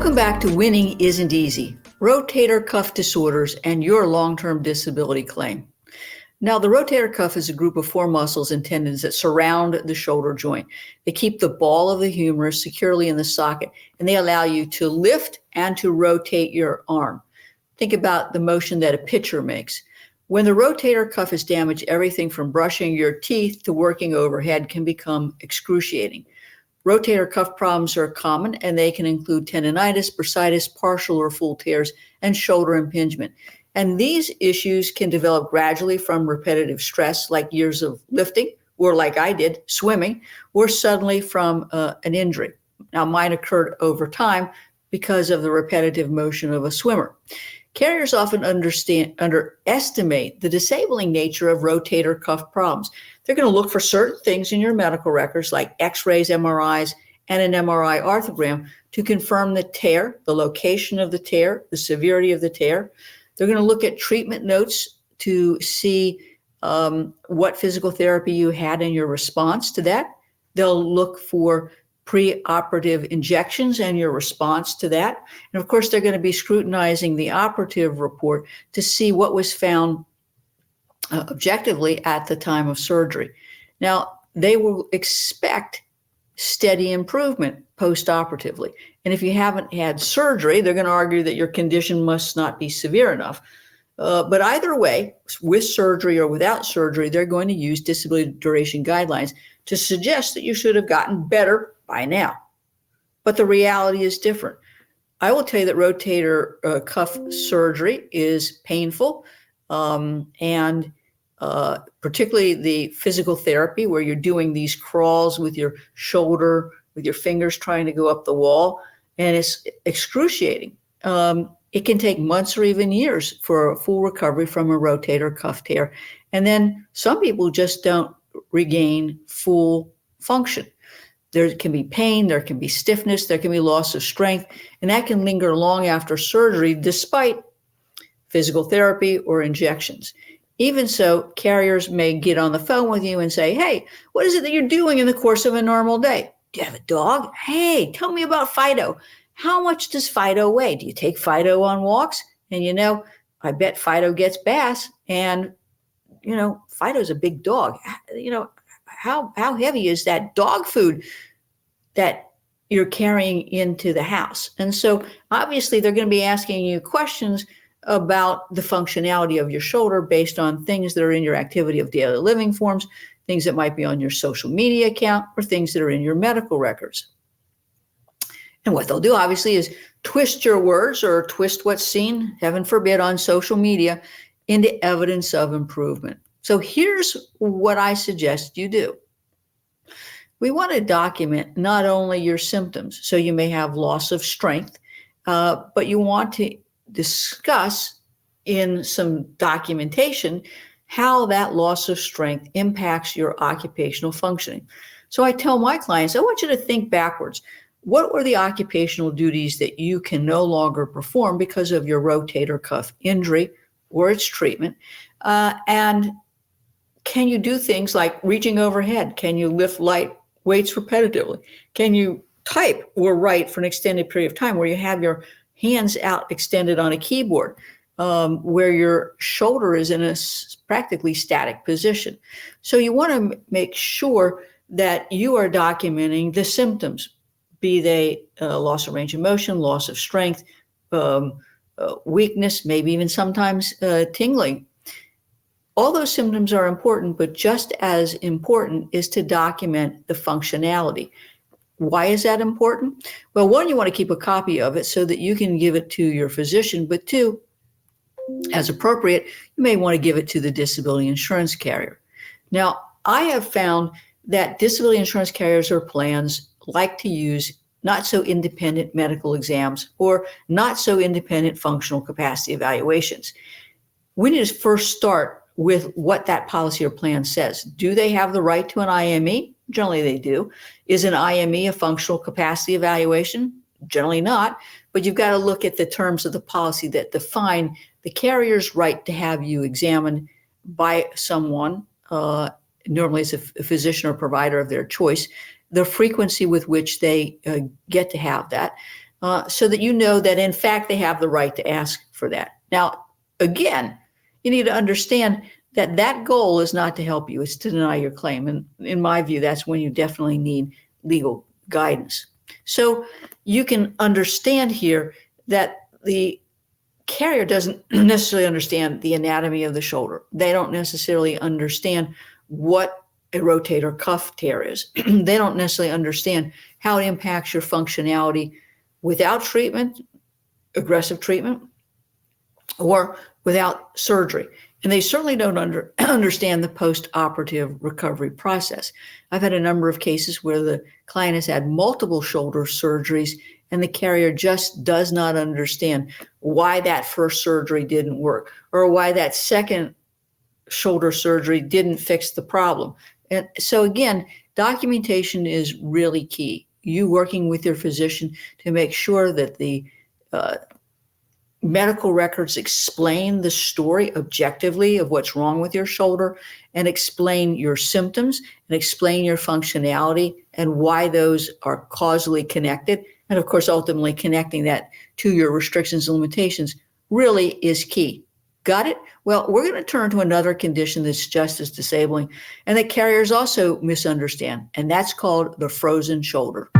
Welcome back to Winning Isn't Easy, Rotator Cuff Disorders and Your Long-Term Disability Claim. Now, the rotator cuff is a group of four muscles and tendons that surround the shoulder joint. They keep the ball of the humerus securely in the socket, and they allow you to lift and to rotate your arm. Think about the motion that a pitcher makes. When the rotator cuff is damaged, everything from brushing your teeth to working overhead can become excruciating. Rotator cuff problems are common, and they can include tendonitis, bursitis, partial or full tears, and shoulder impingement. And these issues can develop gradually from repetitive stress, like years of lifting, or like I did, swimming, or suddenly from an injury. Now, mine occurred over time because of the repetitive motion of a swimmer. Carriers often underestimate the disabling nature of rotator cuff problems. They're going to look for certain things in your medical records, like x-rays, MRIs, and an MRI arthrogram to confirm the tear, the location of the tear, the severity of the tear. They're going to look at treatment notes to see what physical therapy you had and your response to that. They'll look for preoperative injections and your response to that. And of course, they're going to be scrutinizing the operative report to see what was found objectively at the time of surgery. Now, they will expect steady improvement post-operatively. And if you haven't had surgery, they're going to argue that your condition must not be severe enough. But either way, with surgery or without surgery, they're going to use disability duration guidelines to suggest that you should have gotten better by now. But the reality is different. I will tell you that rotator cuff surgery is painful, and particularly the physical therapy where you're doing these crawls with your shoulder, with your fingers trying to go up the wall, and it's excruciating. It can take months or even years for a full recovery from a rotator cuff tear. And then some people just don't regain full function. There can be pain, there can be stiffness, there can be loss of strength, and that can linger long after surgery despite physical therapy or injections. Even so, carriers may get on the phone with you and say, hey, what is it that you're doing in the course of a normal day? Do you have a dog? Hey, tell me about Fido. How much does Fido weigh? Do you take Fido on walks? And I bet Fido gets bass, and Fido's a big dog. How heavy is that dog food that you're carrying into the house? And so obviously they're going to be asking you questions about the functionality of your shoulder based on things that are in your activity of daily living forms, things that might be on your social media account, or things that are in your medical records. And what they'll do obviously is twist your words or twist what's seen, heaven forbid, on social media into evidence of improvement. So here's what I suggest you do. We want to document not only your symptoms, so you may have loss of strength, but you want to discuss in some documentation how that loss of strength impacts your occupational functioning. So I tell my clients, I want you to think backwards. What were the occupational duties that you can no longer perform because of your rotator cuff injury or its treatment? And can you do things like reaching overhead? Can you lift light weights repetitively? Can you type or write for an extended period of time where you have your hands out extended on a keyboard, where your shoulder is in a practically static position? So you want to make sure that you are documenting the symptoms, be they loss of range of motion, loss of strength, weakness, maybe even sometimes tingling. All those symptoms are important, but just as important is to document the functionality. Why is that important? Well, one, you want to keep a copy of it so that you can give it to your physician, but two, as appropriate, you may want to give it to the disability insurance carrier. Now, I have found that disability insurance carriers or plans like to use not so independent medical exams or not so independent functional capacity evaluations. We need to first start with what that policy or plan says. Do they have the right to an IME? Generally they do. Is an IME a functional capacity evaluation? Generally not, but you've got to look at the terms of the policy that define the carrier's right to have you examined by someone, normally it's a physician or provider of their choice, the frequency with which they get to have that, so that you know that, in fact, they have the right to ask for that. Now, again, you need to understand that that goal is not to help you, it's to deny your claim. And in my view, that's when you definitely need legal guidance. So you can understand here that the carrier doesn't necessarily understand the anatomy of the shoulder. They don't necessarily understand what a rotator cuff tear is. They don't necessarily understand how it impacts your functionality without treatment, aggressive treatment, or without surgery. And they certainly don't understand the post-operative recovery process. I've had a number of cases where the client has had multiple shoulder surgeries and the carrier just does not understand why that first surgery didn't work or why that second shoulder surgery didn't fix the problem. And so again, documentation is really key. You working with your physician to make sure that the medical records explain the story objectively of what's wrong with your shoulder and explain your symptoms and explain your functionality and why those are causally connected. And of course, ultimately connecting that to your restrictions and limitations really is key. Got it? Well, we're going to turn to another condition that's just as disabling and that carriers also misunderstand, and that's called the frozen shoulder.